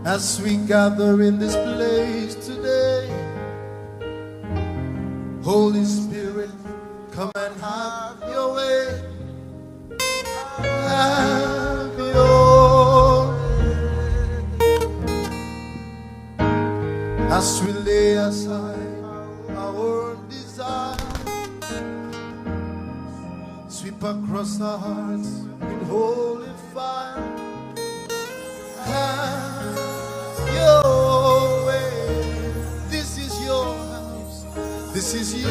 as we gather in this place today. Holy Spirit, come and have your way. Have your way. As we lay aside our desire, sweep across our hearts in holy fire. Have your way. This is your house. This is your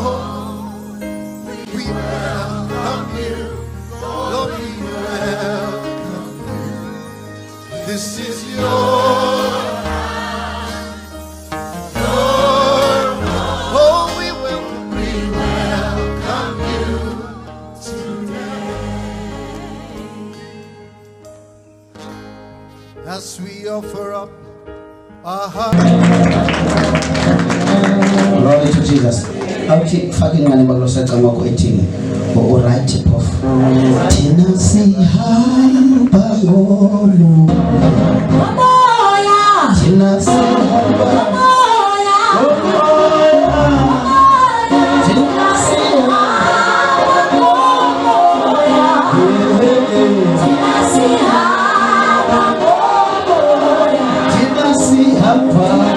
home. We welcome you. Lord, we welcome you. This is your as we offer up our heart. Glory to Jesus. Auki fucking mani baglosa kama ko 18. O right off. Tina si hamba ngolu. Mamoya. Tina si hamba. Mamoya. Tina si hamba. Tina si hamba.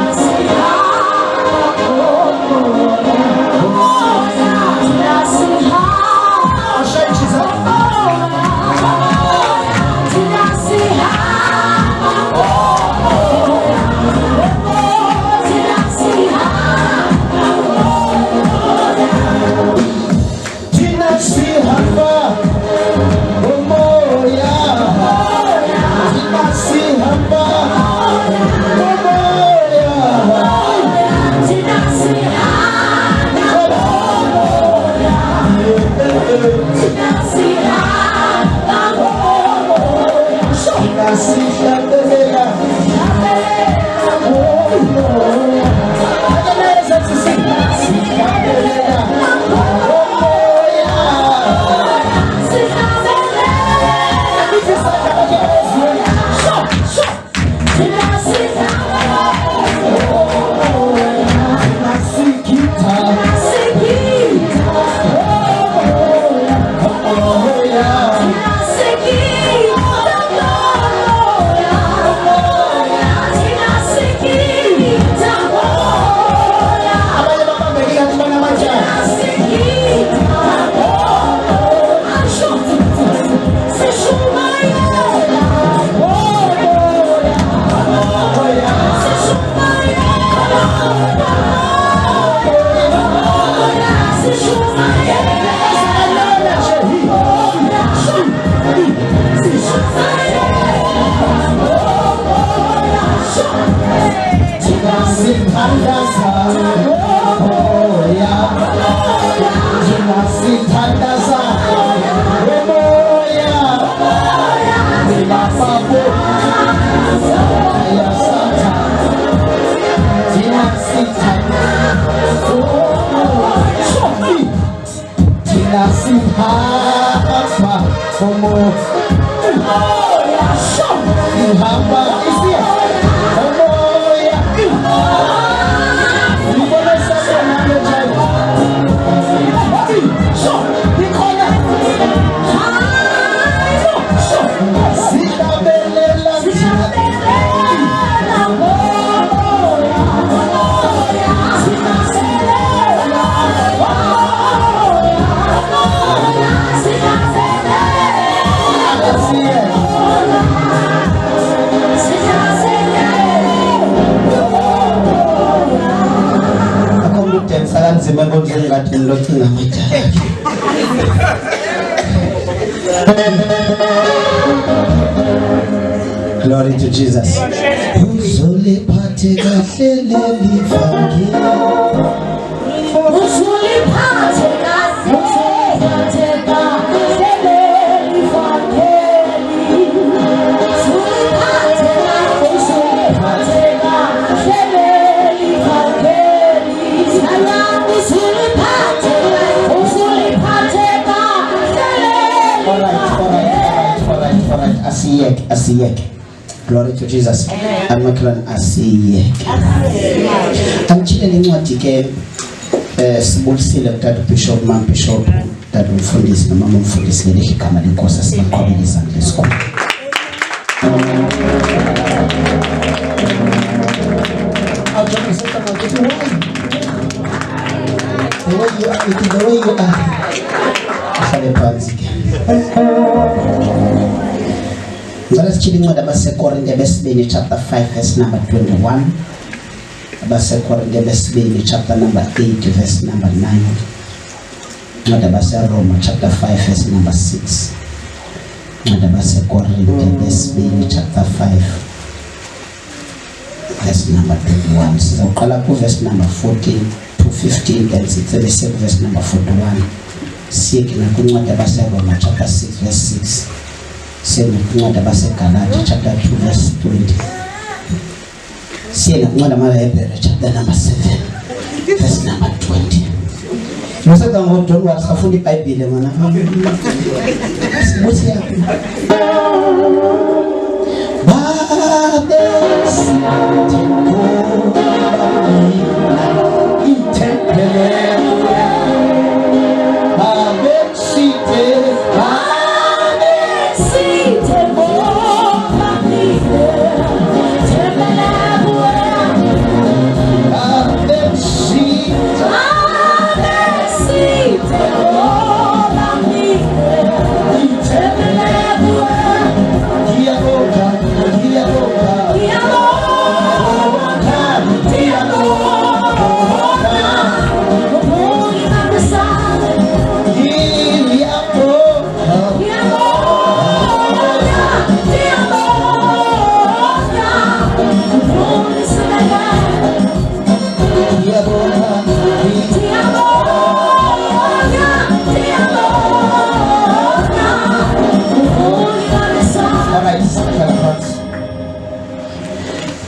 Glory to Jesus. All right. asiyeke. Glory to Jesus. Amakhelwane asiyeke. Angitshele incwadi ke sibulisile kutata Bishop Mama Bishop tata umfundisi nomama umfundisi leli igama lenkosi sibakhwabela izandla esikhulu. The way you are. Let's chilling with the Corinthians besibili chapter 5 verse number 21. Abase Corinthians besibili chapter number 8 verse number 9. Not abase Roma chapter 5 verse number 6. Not abase Corinthians besibili chapter 5 verse number 21. So uqala ku verse number 14 to 15 and it's verse number 41. Siye na kuncwadi abase Roma chapter 6 verse 6. Siye na kuncwadi abase Galatians chapter 2 verse 20. Siye na kuncwadi amaHebrew chapter number 7 verse number 20. Moseka ngodo wasafunda iBhayibheli mana. Sibuthi yakho.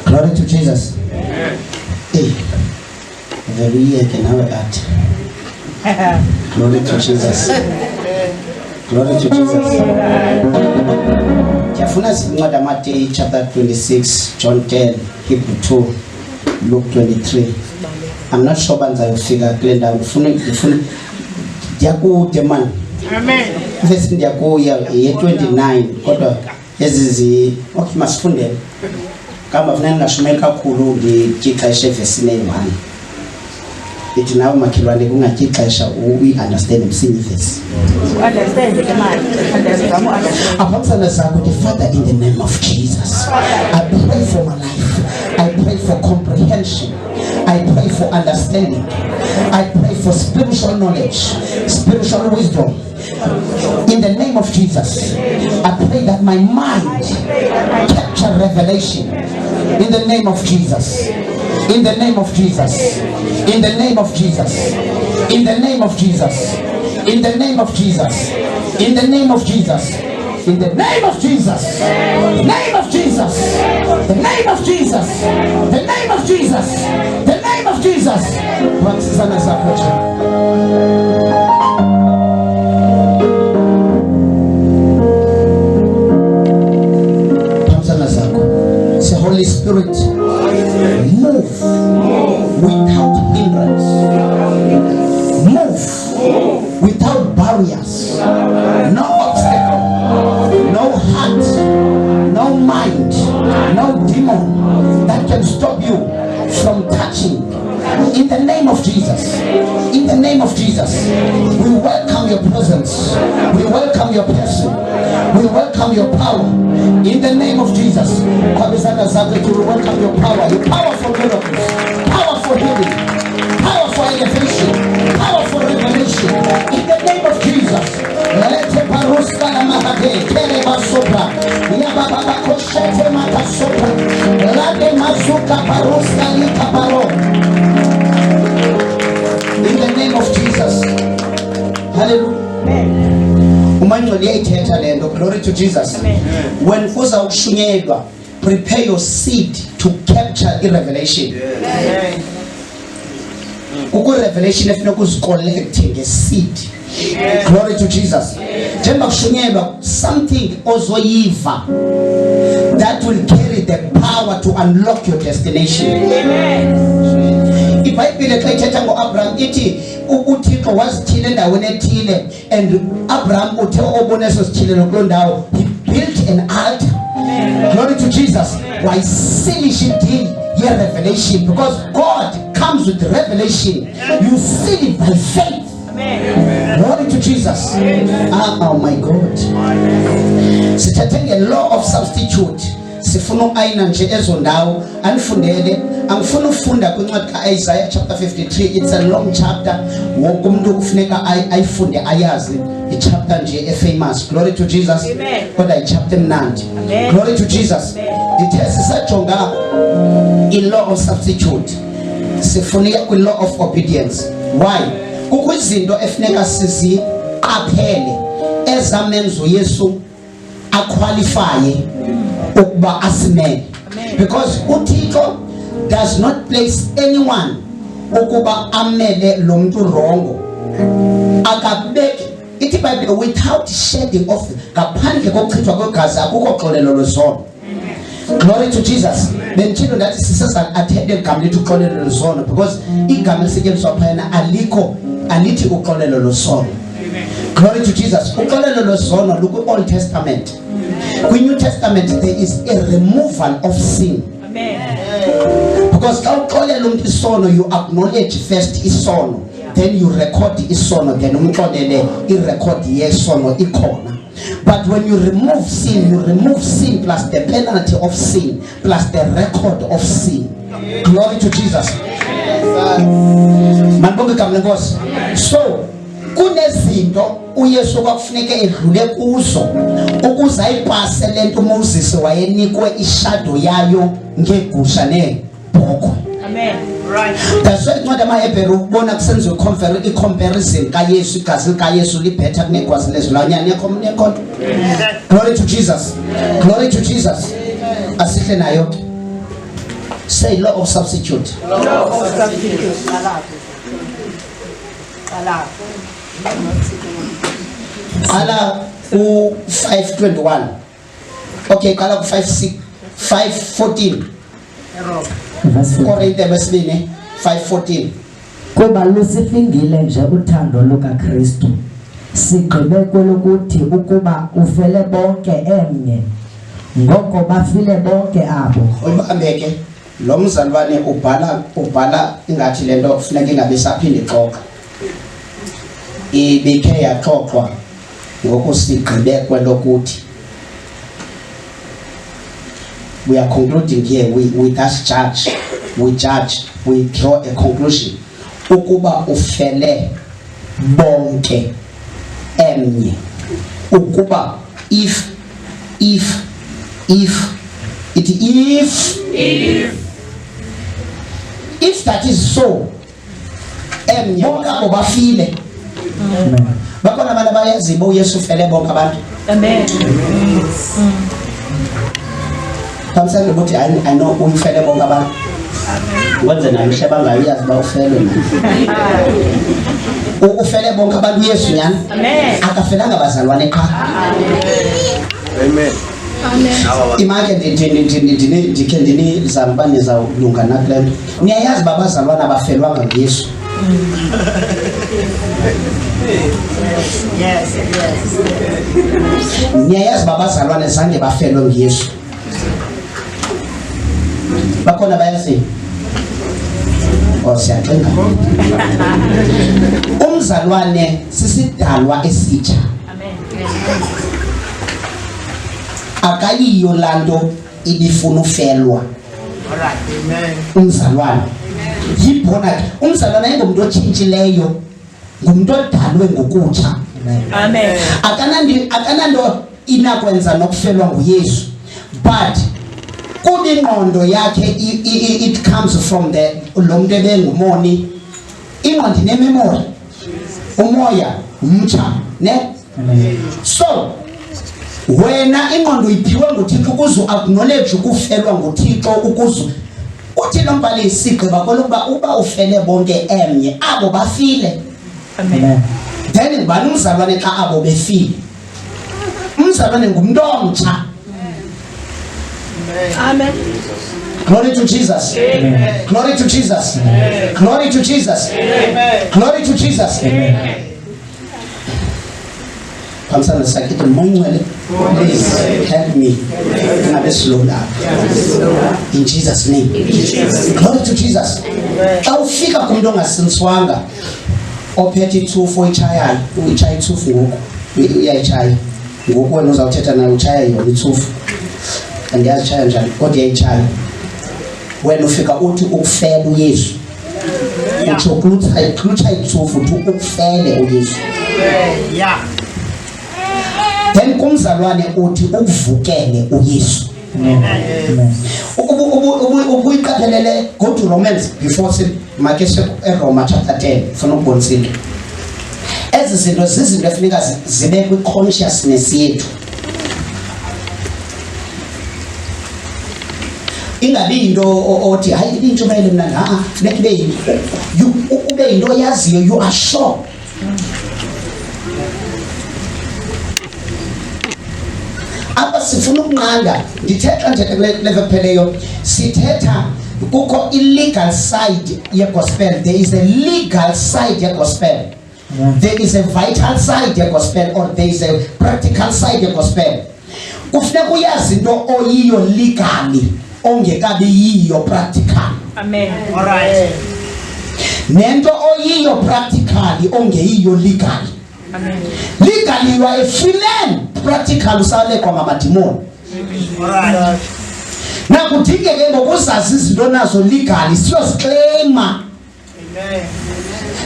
Glory to Jesus. Hey, very year can have that. Glory to Jesus. Glory to Jesus. Jafuna sincwadi Matthew chapter 26, John 10, Hebrew 2, Luke 23. I'm not sure banza yofika kule ndawo ufuna yakude man. Amen. Verse ndiyakuya ye 29 kodwa ezizi okay masifunde. Kama vunani ngashumela kakhulu ngixexesha verse 1. Ithi nawe makhelwane kungaxexesha understand msinyi verse. Understand man. Abamsana zakho the Father in the name of Jesus. I pray for my life. I pray for comprehension. I pray for understanding. I pray for spiritual knowledge, spiritual wisdom. In the name of Jesus, I pray that my mind capture revelation. In the name of Jesus. In the name of Jesus. In the name of Jesus. In the name of Jesus. In the name of Jesus. In the name of Jesus. In the name of Jesus. The name of Jesus. The name of Jesus. The name of Jesus. The name of Jesus. Pamsana zakho. Say Holy Spirit, move without hindrance. Move without barriers. No obstacle, no heart, no mind, no demon that can stop you from touching. In the name of Jesus. In the name of Jesus. We welcome your presence. We welcome your person. We welcome your power. In the name of Jesus. We welcome your power. Your power for miracles. Power for healing. Power for elevation. Power for revelation. In the name of Jesus. In the name of Jesus. Hallelujah. Glory to Jesus. When uza ukushunyelwa, prepare your seed to capture the revelation. Kuku revelation efuna ukuzicollecting a seed. Glory to Jesus. njengoba kushunyelwa something ozoyiva that will carry the power to unlock your destination. iBhayibhile xa ithetha ngo-Abraham ithi uThixo wazithile endaweni ethile, and Abraham uthe obona eso sithilelo kuloo ndawo, he built an altar. Glory to Jesus. Wayisilisha idili ye-revelation, because God comes with revelation. You seal it by faith. Glory to Jesus. Oh my God. Sithathe nge-law of substitute. Sifuna uayina nje ezo ndawo anifundele. Angifuna ufunda kwincwadi kaIsaiah chapter 53. It's a long chapter. Wonke umuntu kufuneka ayifunde ayazi. I-chapter nje famous. Glory to Jesus. Kodwa i-chapter mnandi. Glory to Jesus. Dithe sisajonga i-law of substitute. Sifuneka kwi-law of obedience. Why? Kukho izinto efuneka siziqaphele ezamenza uYesu aqualify ukuba asimele, because uThixo does not place anyone ukuba amele lo muntu rongo. Akabeki ithi iBhayibhile without shedding of, ngaphandle kokuchithwa kwegazi akukho xolelo lwezono. Glory to Jesus. Bentshilo ndathi siseza athende igama lithi uxolelo lwezono, because igama elisetyenziswa phayana alithi uxolelo lwezono. Glory to Jesus. Uxolelo lwezono luku-Old Testament. Kwi-New Testament there is a removal of sin. Because xa uxolela umuntu isono, you acknowledge first isono, then you record isono, then umxolele i-record yesono ikhona. But when you remove sin plus the penalty of sin plus the record of sin. Glory to Jesus. Manibonge igama lenkosi. So kunezinto uYesu kwakufuneka edlule kuzo ukuze ayipase lento uMoses wayenikwe ishadow yayo ngegusha nebhokhwe. Amen. Right. That's why incwadi yamaHebheru ubona kusenziwe i-comparison kaYesu, igazi likaYesu libhetha kunegwazi lezilwanyana. Yakho. Glory to Jesus. Glory to Jesus. Asihle nayo. Say law of substitute. Law of substitute. Qala ku-5:21. Okay, qala ku-5:14. Korinte besibini 5:14. Kuba lusifingile nje uthando lukaKristu, sigqibe kwelokuthi ukuba ufele bonke emnye ngoko bafile bonke abo. Uyibambeke lo mzalwane ubhala ingathi lento kufuneka ingabe saphinde ixoxa. Ibikhe yaxoxwa ngokusigqibe kwelokuthi. We are concluding here, we thus judge, we draw a conclusion. Ukuba ufele bonke emnye. Ukuba if that is so, emnye bonke abo bafile. Bakona abantu abayaziyo uYesu ufele bonke abantu. Amen. Kamsani ukuthi I know uyifele bonke abantu. Wenze nayo ihle bangayazi ba ufele na. Ufele bonke abantu uYesu nyana. Amen. Akafelanga bazalwane qha. Amen. Amen. Imake ndikhe ndinizama nizawulunga nakule nto. Niyayazi babazalwane abafelwanga nguYesu. Yes. Niyayazi babazalwane zange bafelwe nguYesu. Bakona bayazi. Siyaxinga. Umzalwane sisidalwa esitsha. Amen. Akayiyo lanto ibifuna ufelwa. Alright. Amen. Umzalwane. Yibona umzalwane ayingomuntu otshintshileyo, ngumuntu odalwe ngokutsha. Amen. Akanando inakwenza nokufelwa nguYesu, but kuningqondo yakhe it comes from the lo muntu ebengumoni. Ingqondo inememory, umoya umtsha ne. So wena ingqondo iphiwe nguThixo ukuze acknowledge ukufelwa nguThixo, ukuze uthi lo mbhalisi igqiba kolokuba uba ufele bonke emnye abo bafile. Amen. Then ngubani umzalwane xa abo befile? umzalwane ngumuntu omtsha. Amen. Glory to Jesus. Amen. Glory to Jesus. Amen. Glory to Jesus. Amen. Glory to Jesus. Amen. Pamsana sakit mongwele. Please help me. Ngabe slow down. In Jesus name. Glory to Jesus. Xa ufika kumuntu ongasintswanga ophethe ithufu ichayayo, uyichaya ithufu ngoku, uyayichaya. Ngoku wena uzawuthetha naye uchaya yona ithufu. Andiyazichaya njani kodwa yayichaya. Wena ufika uthi ukufela uYesu. Uthi uklucha ithufu uthi ukufele uYesu. Yeah. Then kumzalwane uthi ukuvukele uYesu. Amen. Ubuyiqaphelele go to Romans before makese eRoma chapter 10 funa ukubonisa. Ezi zinto zizinto efuneka zibe kwi consciousness yethu. Ingabi into othi hayi intshumayelo mna funeka ube into yaziyo, you are sure. Apha sifuna ukunqanda ndithetha nje level pheleyo sithetha kukho illegal side yegospel. There is a legal side yegospel. There is a vital side yegospel, or there is a practical side yegospel. Kufuneka uyazi into oyiyo legally ongekabi yiyo practical. Amen. All right. Nento oyiyo practically ongeyiyo legally. Amen. Legally you are a free man, practical usale kwa mamadimoni. Alright. Na kudingeke ngokuzazi izinto nazo legally siyoziclaima. Amen.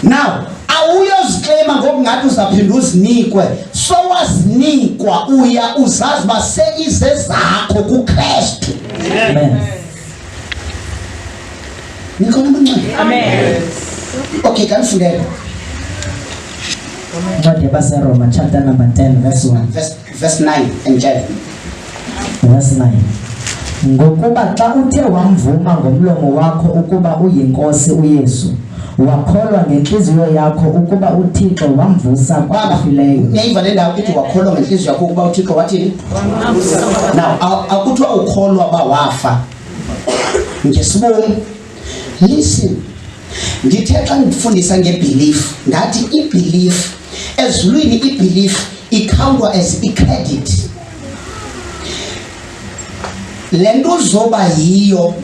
Now awuyoziclaima ngokungathi uzaphinda uzinikwe, so wazinikwa uya uzazi base ize zakho kuKristu. Amen. Nikhona mncane. Amen. Okay, kanifundele. Ncwadi yabaseRoma chapter number 10 verse 1. Verse 9 and 10. Verse 9. Ngokuba xa uthe wamvuma ngomlomo wakho ukuba uyinkosi uYesu, wakholwa ngenhliziyo yakho ukuba uThixo wamvusa kwabafileyo. Niyayiva le ndawo ithi wakholwa ngenhliziyo yakho ukuba uThixo wathini? Now akuthiwa ukholwa ba wafa. Ngesibongo. Listen. Ngithe xa ngifundisa ngebelief, ngathi ibelief ezulwini ibelief ikhawuntwa as icredit. Lento uzoba yiyo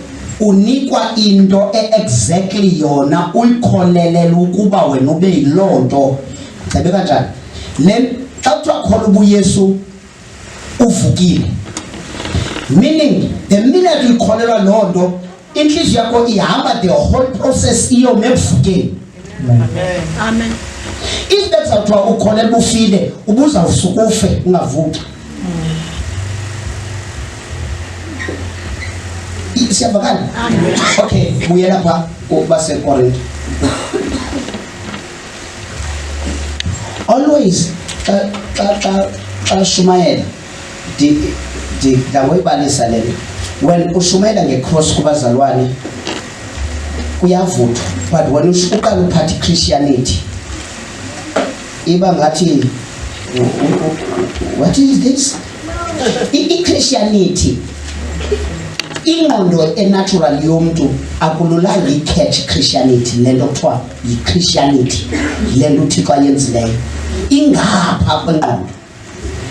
unikwa into exactly yona uyikholelele ukuba wena ube yilonto. Cebe kanjani? Le xa kuthiwa khona ubuYesu uvukile. Meaning the minute uyikholelwa lonto inhliziyo yakho ihamba the whole process iyo mevukeni. Amen. If that's how ukholelwa ufile ubuza usukufe ungavuki. Siyavakala? Okay, buye lapha kubase Corinth. Always shumayela di dawebalisa lelo. When ushumayela ngecross kubazalwane kuyavuthwa, but when uqala uphathi Christianity iba ngathi what is this? I-Christianity ingqondo enatural yomuntu akululanga i-catch Christianity lento kuthiwa yi-Christianity lento uThixo ayenzileyo ingapha kwengqondo.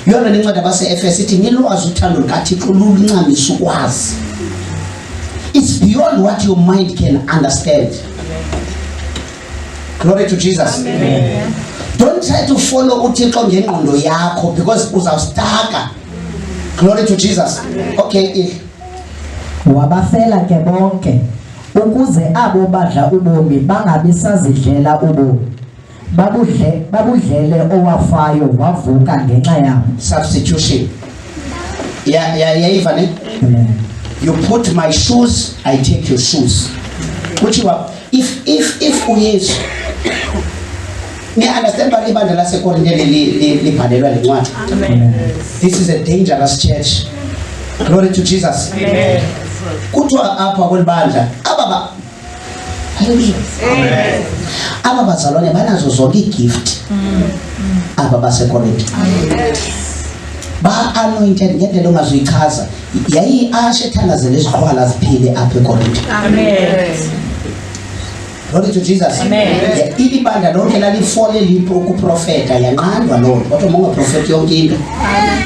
Yona nencwadi abase-Efesu ithi nilwazi uthando lukaThixo luluncamisa ukwazi. It's beyond what your mind can understand. Glory to Jesus. Amen. Don't try to follow uThixo ngengqondo yakho because uzawustaka. Glory to Jesus. Okay. Wabafela ke bonke ukuze abo badla ubomi bangabi sazidlela ubomi, babudlele owafayo wavuka ngenxa yabo. Substitution. Yeah, you put my shoes, I take your shoes. If uYesu me understand ba libandla laseKorinte libhalelwa lencwadi. This is a dangerous church. Glory to Jesus. Amen. Kuthiwa apha kwelibandla aba Amen. Aba bazalwane banazo zonke igift aba baseKorinte. ba-anointed ngendlela ongazuyichaza yayi-ashe ethandazela iziqhwala ziphile apha eKorinte. Amen. Glory to Jesus. Amen. Ibandla lonke lalifole lipho ukuprofeta yanqandwa loo nto kodwa uma ungaprofethi yonke into.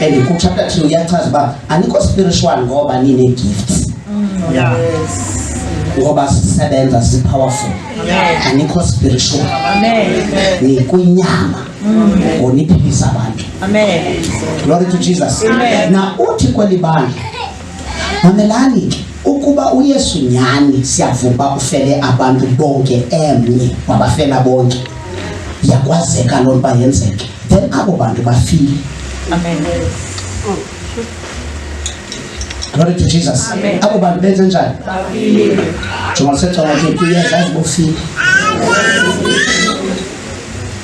And ku-chapter 3 uyachaza uba anikho spiritual ngoba nine-gifts Yes. ngoba sisebenza si-powerful. Anikho spiritual nikwinyama or niphilisa abantu. Amen. Glory to Jesus. Amen. Na uthi kweli bandla mamelani ke ukuba uYesu nyani siyavuma ufele abantu bonke emnye wabafela bonke yakwazeka loo nto yenzeke then abo bantu bafile. Amen. Glory to Jesus. Amen. Abo bantu benze njani? Jonga lisejonga nje 2 years azi bofile.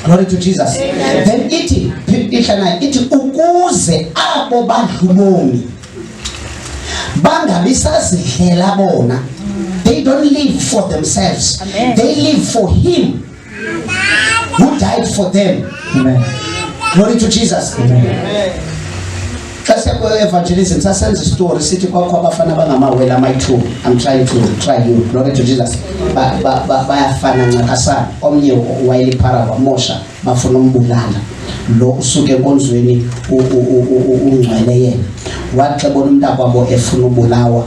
Glory to Jesus. Then ithi ihlala ithi ukuze abo badlubomi bangabisazidlela bona. They don't live for themselves. Amen. They live for him who died for them. Amen. Glory to Jesus. Amen. Xa evangelism sasenza story sithi kwakho abafana bangamawela ayi-2. I'm trying to try you. Glory to Jesus. Bayafana ncakasana. Omnye wayeliphara wamosha bafuna umbulala. Lo usuke enkonzweni ungcwele yena. Wathi bona umntakwabo efuna ubulawa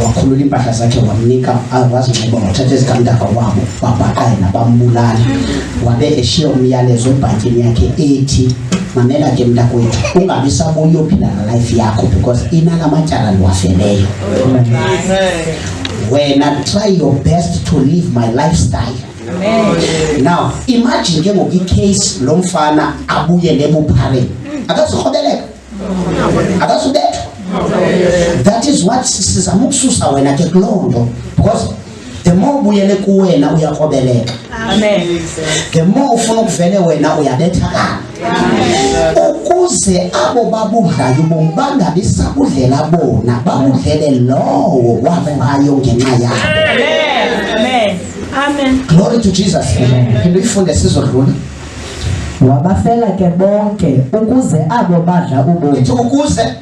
wakhulula impahla zakhe wamnika awazinxiba wathatha izikamntaka wabo babhaqa yena bambulala. Wabe eshiya umyalezo ebhankini yakhe ethi mamela ke mntakwethu ungabi sabuya uphila na life yakho because inalamatyala ndiwafeleyo. Amen. Wena try your best to live my lifestyle. Amen. Now imagine ke ngoku icase lo mfana abuye lebuphareni akazirhobeleka akazubethwa. That is what sizama ukususa wena ke kuloo nto because the more ubuyele kuwena uyarhobeleka. Amen. The more ufuna ukuvele wena uyabethakala. Ukuze abo babudlayo ubomi bangabi sabudlela bona babudlele lowo wafayo ngenxa yabo. Amen. Amen. Glory to Jesus. Phinde uyifunde sizodlula. Wabafela ke bonke ukuze abo badla ubomi. Ithi ukuze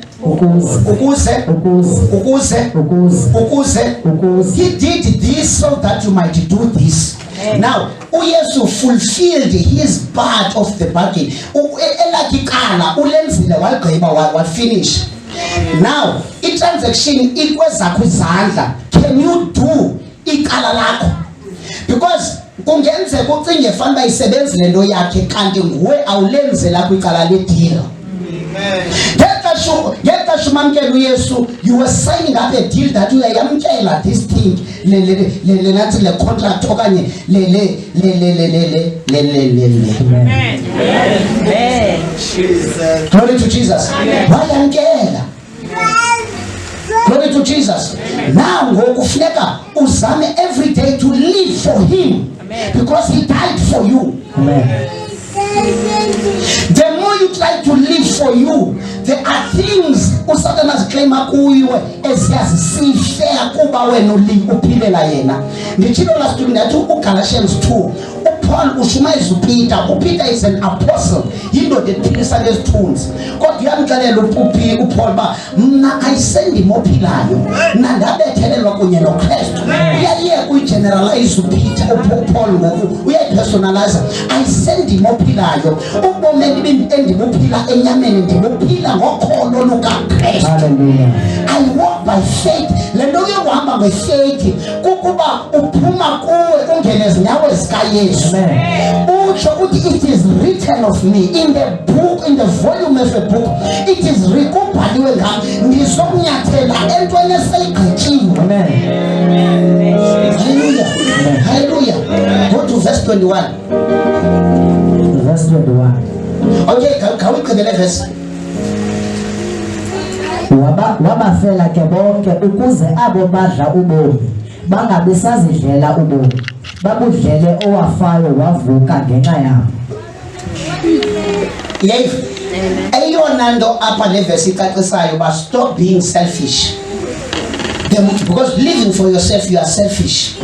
he did this so that you might do this. Now uYesu fulfilled his part of the bargain. Elakikala ulenzile waligqiba wafinish. Now i-transaction ikwezakho izandla. Can you do ikala lakho? Because kungenzeka ucinge fanele bayisebenzile into yakhe kanti nguwe awulenzela kwicala ledila. Ngeka shumamkela uYesu you were signing up a deal that uyayamkela this thing nathi le contract okanye Amen. Jesus. Glory to Jesus. Wayamkela. Glory to Jesus. Now ngokufuneka uzame every day to live for him because he died for you. Amen. The more you try to live for you, there are things uSatan aziclaima kuwe eziyazisifea kuba wena uphilela yena. Ndithilo last week ndathi uGalatians 2 Paul ushumayeza uPeter is an apostle yindoda ephilisa ngezithunzi kodwa uyamxelela uPaul ba mna ayisendi mophilayo mna ndabethelelwa kunye noKristu uyayeka uyigeneralize uPaul ngoku uyayipersonalize ayisendi mophilayo ubomi endibuphila enyameni ndibuphila ngokholo lukaKristu. Hallelujah. I walk by faith. Lento yokuhamba ngefaith kukuba uphuma kuwe ungene ezinyawo zikaYesu. Utsho uthi it is written of me in the book, in the volume of a book, it is kubhaliwe ngami ndizokunyathela entweni eseyigqityiwe. Amen. Hallelujah. Hallelujah. Go to verse 21. Verse 21. Okay, can we read the verse? Wabafela ke bonke ukuze abo badla ubomi bangabisazidlela ubomi babudlele owafayo wavuka ngenxa yabo. Yes. Eyona nto apha le verse icacisayo ba stop being selfish. Because living for yourself you are selfish.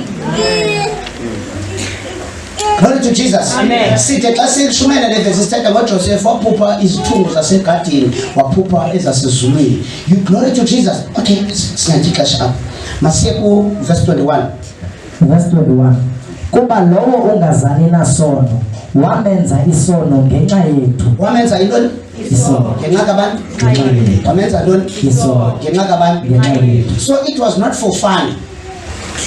Glory to Jesus. Amen. Sithe xa sishumene le verse sithetha ngoJoseph waphupha izithungu zasegadini waphupha ezasezulwini. You glory to Jesus. Okay, singathi ixesha apha. Masiye ku verse 21. Verse 21. Kuba lowo ungazali nasono wamenza isono ngenxa yethu. Wamenza intoni? Isono. Ngenxa kabantu? Ngenxa yethu. Wamenza ntoni? Isono. Ngenxa kabantu? Ngenxa yethu. So it was not for fun.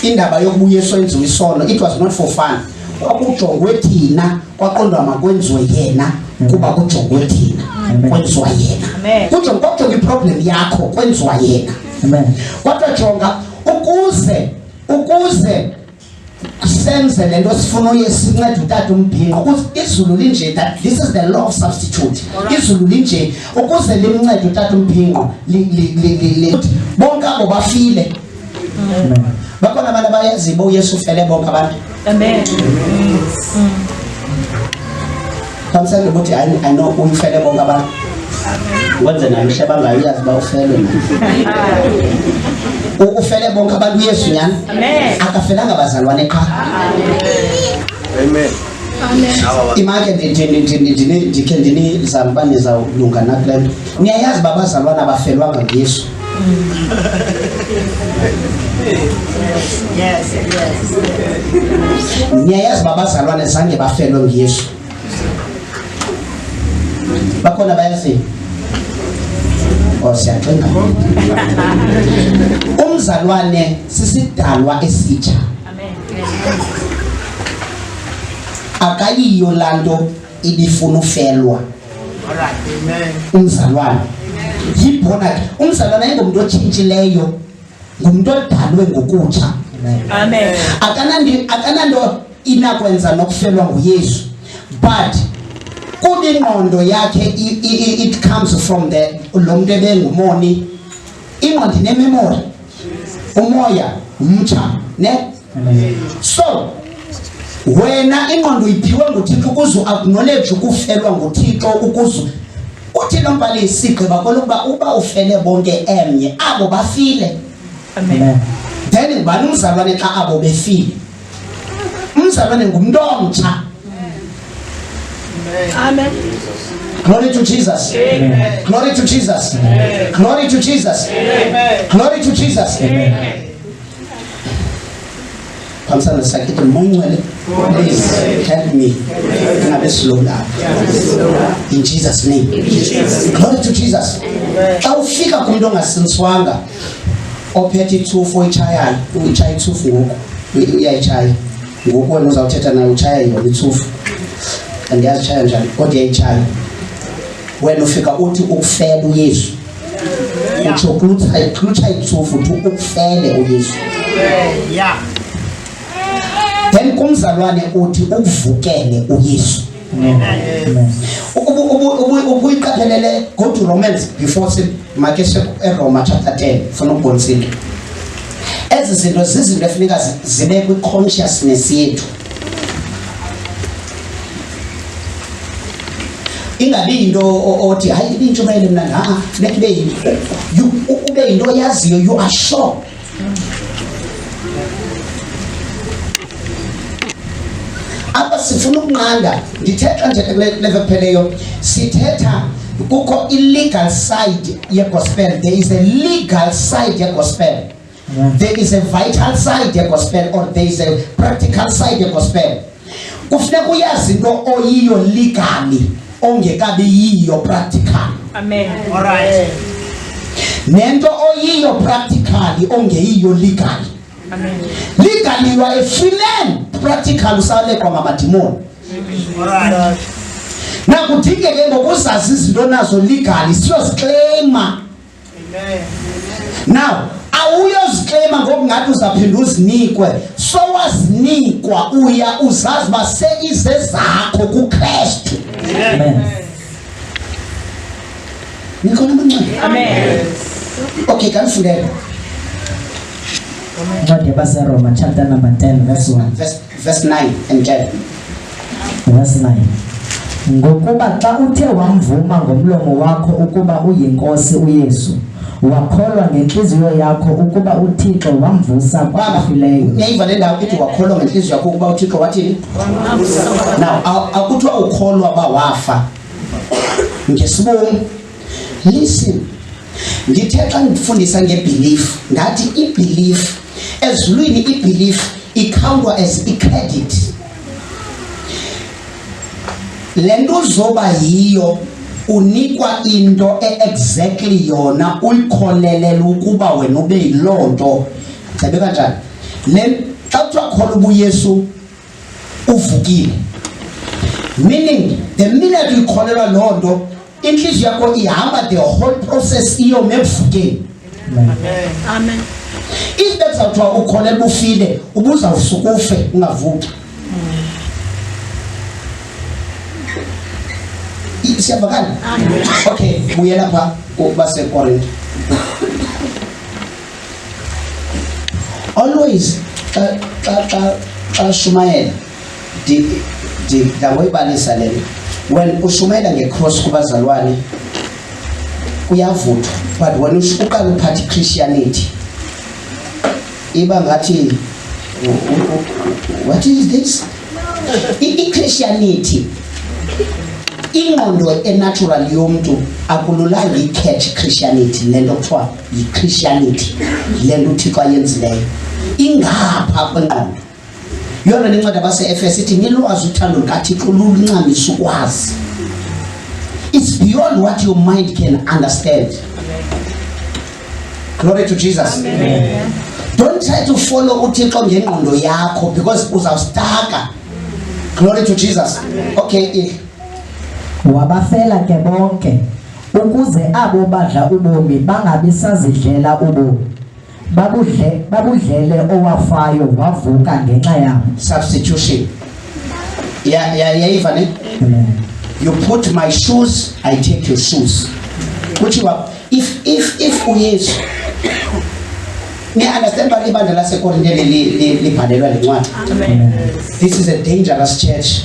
Indaba yokubuyeso enziwe isono, it was not for fun. Kwakujongwe thina, kwaqondwa makwenziwe yena kuba kujongwe thina, kwenziwa yena. Kujongwa iproblem yakho, kwenziwa yena. Amen. Kodwa jonga ukuze senze lento sifuna uyesincede utata umbhinqo ukuthi izulu linje, that this is the law of substitute. Izulu linje ukuze limncede utata umbhinqo bonke abo bafile. Amen. Bakhona abantu abayaziyo uYesu ufele bonke abantu. Amen. Kamsele ukuthi I know ufele bonke abantu. Wenze nayo hle bangayazi ba ufele ufele bonke abantu uYesu nyani. Amen. Akafelanga bazalwane qha. Amen. Imake ndikhe ndinizama nizawulunga nakule nto. Niyayazi babazalwane abafelwanga nguYesu. Yes. Niyayazi babazalwane zange bafelwe nguYesu. Bakhona bayazi. Siyacinga. Umzalwane sisidalwa esitsha. Amen. Akayiyo lanto ibifuna ufelwa. Alright. Amen. Umzalwane yibona umzalwane ayingomuntu otshintshileyo, ngumuntu odalwe ngokutsha. Amen. Akananto inakwenza nokufelwa nguYesu, but kuningqondo yakhe it comes from the lo muntu ebengumoni. Ingqondo inememory, umoya umtsha ne. So wena ingqondo iphiwe nguThixo ukuze acknowledge ukufelwa nguThixo, ukuze uthi lo mbhalisi sigqiba kolokuba uba ufele bonke emnye abo bafile. Amen. Then ngubani umzalwane xa abo befile? Umzalwane ngumuntu omtsha. Amen. Glory to Jesus. Amen. Glory to Jesus. Amen. Glory to Jesus. Amen. Glory to Jesus. Amen. Kamsana sakhe Moyingcwele, please help me. Ngabe slow down. In Jesus name. Glory to Jesus. Xa ufika kumuntu ongasintswanga ophethe ithufu oyichayayo, uyichaya ithufu ngoku, uyayichaya ngoku wena uzawuthetha naye uchaya yona ithufu. Andiyazichaya njani kodwa yayichaya. Wena ufika uthi ukufela uYesu, uthi uklucha ithufu uthi ukufele uYesu. Yeah. Then kumzalwane uthi ukuvukele uYesu. Ubuyiqaphelele go to Romans before make Roma chapter 10 funa ukubonisile. Ezi zinto zizinto efuneka zibe kwi-consciousness yethu. Ingabi into othi hayi ibintshumayelo mnandi, funeka ube yinto oyaziyo, you are sure. Apha sifuna ukunqanda, ndithetha nje kule pheleyo, sithetha kukho illegal side ye-gospel. There is a legal side ye-gospel. There is a vital side ye-gospel, or there is a practical side ye-gospel. Kufuneka uyazi into oyiyo legally ongekabi yiyo practical. Amen. All right. Nento oyiyo practically ongeyiyo legally. Amen. Legally you are a free man, practical usale kwa mamadimoni. Alright. Na kudingeke ngokuzazi izinto nazo legally siyoziclaima. Amen. Now awuyoziclaima ngokungathi uzaphinda uzinikwe, so wazinikwa uya uzazi base izezakho kuKristu. Amen. Nikhona mncane. Amen. Okay, kanifundele. Incwadi yabaseRoma chapter number 10 verse 1. Verse 9 and 10. Verse 9. Ngokuba xa uthe wamvuma ngomlomo wakho ukuba uyinkosi uYesu, wakholwa ngenhliziyo yakho ukuba uThixo wamvusa kwabafileyo. Niyayiva le ndawo ithi wakholwa ngenhliziyo yakho ukuba uThixo wathini? Now akuthiwa ukholwa bawafa ngesibongo. Listen, ngithe xa ngifundisa ngebelief ngathi ibelief ezulwini ibelief ikhawulwa as i-credit. Lento uzoba yiyo unikwa into exactly yona uyikholelela ukuba wena ube yilonto. Cabe kanjani? Xa kuthiwa kholwa ubuYesu uvukile, meaning the minute uyikholelwa lonto inhliziyo yakho ihamba the whole process iyo mevukeni. Amen. If bekuzawuthiwa ukholelwa ufile ubuzawusuka ufe ungavuki. Siyavakala? Okay, buye lapha base Corinth. Always Shumayela dawoyibalisa lento. When ushumayela ngecross kubazalwane kuyavuthwa, but when uqala uphathi Christianity iba ngathi what is this? I-Christianity ingqondo enatural yomuntu akululanga i-catch Christianity lento kuthiwa yi-Christianity lento uThixo ayenzileyo ingapha kwengqondo. Yona nencwadi abase-Efesu ithi nilwazi uthando lukaThixo luluncamisa ukwazi. It's beyond what your mind can understand. Glory to Jesus. Amen. Don't try to follow uThixo ngengqondo yakho because uzawustaka. Glory to Jesus. Amen. Okay. Wabafela ke bonke ukuze abo badla ubomi bangabi sazidlela ubomi babudlele owafayo wavuka ngenxa yabo. Substitution. Even you put my shoes, I take your shoes. Which you are, if uYesu me understand ba libandla laseKorinte libhalelwa lencwadi. This is a dangerous church.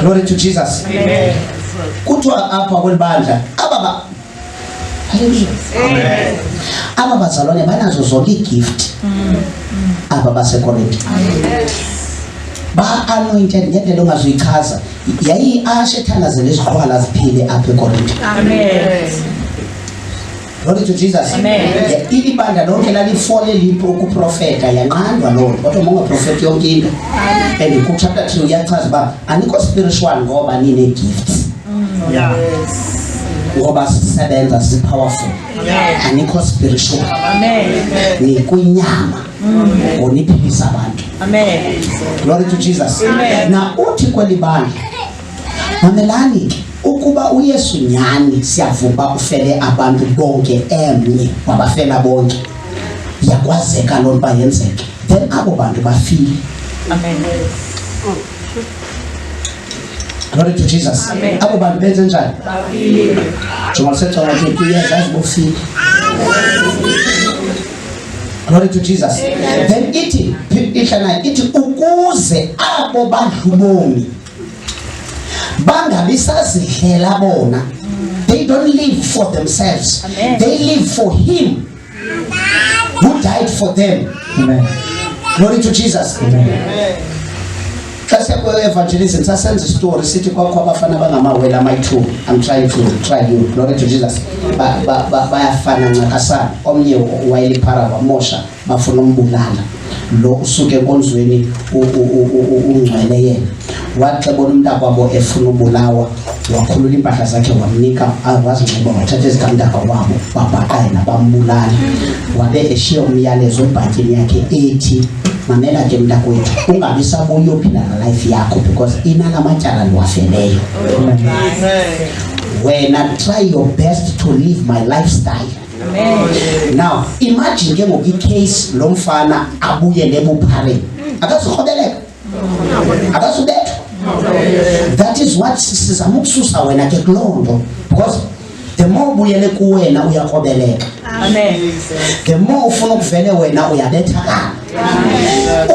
Glory to Jesus. Amen. Kuthiwa apha kwelibandla aba hallelujah. Amen. Aba bazalwane banazo zonke igift. Aba baseKorinte. Amen. Ba anointed ngendlela ongazichaza. Yayi ashe thandazela iziqhwala ziphile apha eKorinte. Amen. Glory to Jesus. Amen. Ilibandla lonke lalifole lipho ukuprofeta yanqandwa lonke kodwa uma ungaprofeti yonke into. And ku chapter 3 uyachaza ba anikho spiritual ngoba nine gifts. Yes. Ngoba sisebenza si powerful. Anikho spiritual. Amen. Ni kunyama. Oniphilisa abantu. Amen. Glory to Jesus. Amen. Na uthi kwelibandla mamelani ukuba uYesu nyani siyavuma ufele abantu bonke emnye wabafela bonke yakwazeka lonto bayenzeke then abo bantu bafile. Amen. Glory to Jesus. Amen. Abo bantu benze njani? Bafile. Jonga sethu ukuthi uyazazi bofile. Glory to Jesus. Amen. Then iti ukuze abo badlubomi bangabi sazidlela bona. They don't live for themselves. Amen. They live for him who died for them. Amen. Glory to Jesus. Amen. Evangelism sasenza story sithi kwakho abafana bangamawela my2 I'm trying to try you. Glory to Jesus. Bayafana nqakasana omnye wayeliphara wamosha bafuna umbulala lo usuke enkonzweni ungcwele yena waxebona umntakwabo efuna ubulawa wakhulula impahla zakhe wamnika awazinxiba wathatha izikamdaka wabo babhaqana bambulala wabe eshiya umyalezo ebhankini yakhe ethi mamela ke mntakwethu ungabi sabuya uphila na life yakho because inalamatyala liwafeleyo. Wena try your best to live my lifestyle. Amen. Now imagine ke ngoku icase lo mfana abuye lebuphareni akazirhobeleka akazubethwa. That is what sizama ukususa wena ke kulonto because the more ubuyele kuwena uyarhobeleka. Amen. The more ufuna ukuvele wena uyabethakala.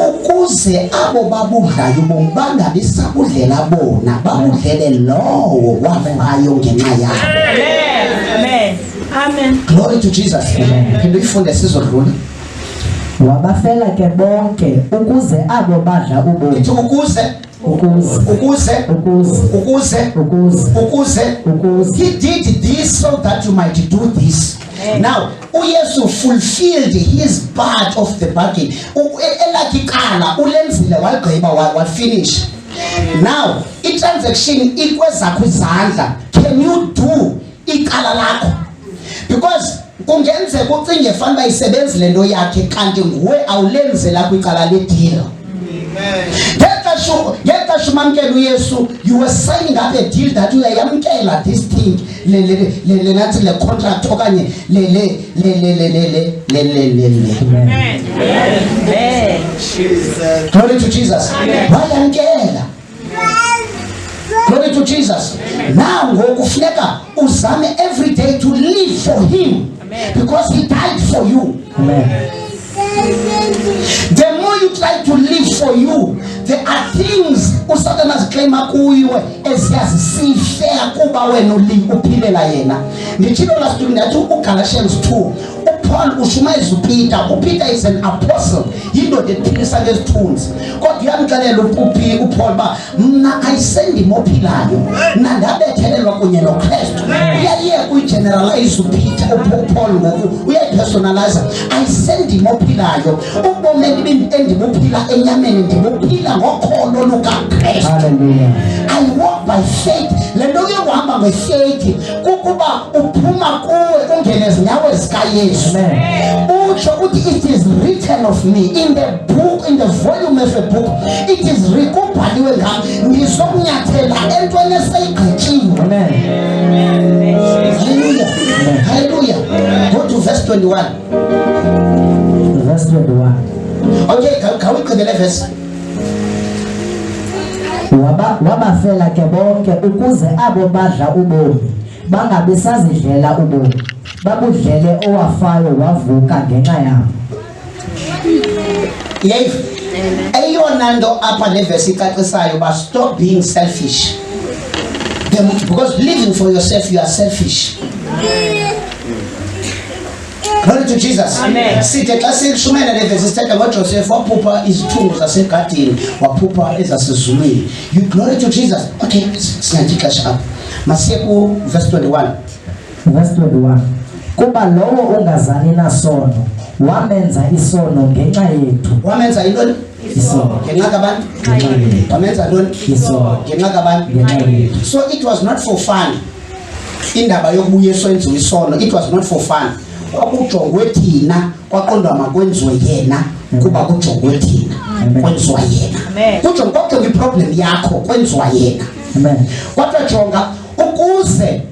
Ukuze abo babudlayo ubomi bangabi sabudlela bona babudlele lowo wafayo ngenxa yakho. Amen. Amen. Glory to Jesus. Phinde uyifunde sizodlula. Wabafela ke bonke ukuze abo badla ubomi. Ithi ukuze he did this so that you might do this. Now uYesu fulfilled his part of the bargain. Elakikala ulenzile waligqiba wafinish. Now i-transaction ikweza kwizandla. Can you do ikala lakho? Because kungenzeka ucinge fanele isebenze lento yakhe kanti nguwe awulenzela kwicala ledeal. Ngeka shumamkela uYesu, you were signing up a deal that uyayamkela this thing le nathi le contract okanye le. Amen. Jesus. Glory to Jesus. Wayamkela. Glory to Jesus. Now ngokufuneka uzame every day to live for him because he died for you. Amen. The more you try to live for you, there are things uSatan aziclaima kuwe eziyazisifea kuba wena uphilela yena. Ngithilo last week ngathi uGalatians 2 Paul ushumayeza uPeter is an apostle. Yindoda ephilisa ngezithunzi. Kodwa uyamxelela uPaul ba mina ayisendi mophilayo. Mina ndabethelelwa kunye noKristu. Uyayeka uyigeneralize uPeter uPaul ngoku uyayipersonalize. Ayisendi mophilayo. Ubomi endibuphila enyameni ndibuphila ngokholo lukaKristu. Hallelujah. I walk by faith. Lento yokuhamba ngefaith kukuba uphuma kuwe ungene ezinyawo zikaYesu. Utsho uthi it is written of me in the book, in the volume of a book, it is kubhaliwe ngam ngizomnyathela entweni eseyigqityiwe. Amen. Hallelujah. Hallelujah. Go to verse 21. Verse 21. Okay, khawuyiqedele verse. Wabafela ke bonke ukuze abo badla ubomi bangabe sazidlela ubomi babudlele owafayo wavuka ngenxa yabo. Yes. Eyona nto apha le verse icacisayo ba stop being selfish. Because living for yourself you are selfish. Glory to Jesus. Amen. Sithe xa sishumela le verse sithetha ngoJoseph waphupha izithungu zasegadini waphupha ezasezulwini. You glory to Jesus. Okay, singathi ixesha apha. Masiye ku verse 21. Verse 21. Kuba lowo ungazani nasono wamenza isono ngenxa yethu. Wamenza intoni? Isono. Ngenxa kabantu? Ngenxa yethu. Wamenza ntoni? Isono. Ngenxa kabantu? Ngenxa yethu. So it was not for fun. Indaba yokuba uYesu enziwe isono, it was not for fun. Kwakujongwe thina kwaqondwa makwenziwe yena kuba kujongwe thina kwenziwa yena. Kujongwa iproblem yakho kwenziwa yena. Amen. Kodwa jonga ukuze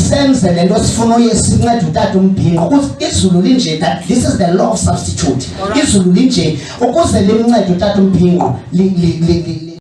senze lento sifuna uyesinceda utata umbhinqa izulu linje that this is the law of substitute. Izulu linje ukuze limncede utata umbhinqa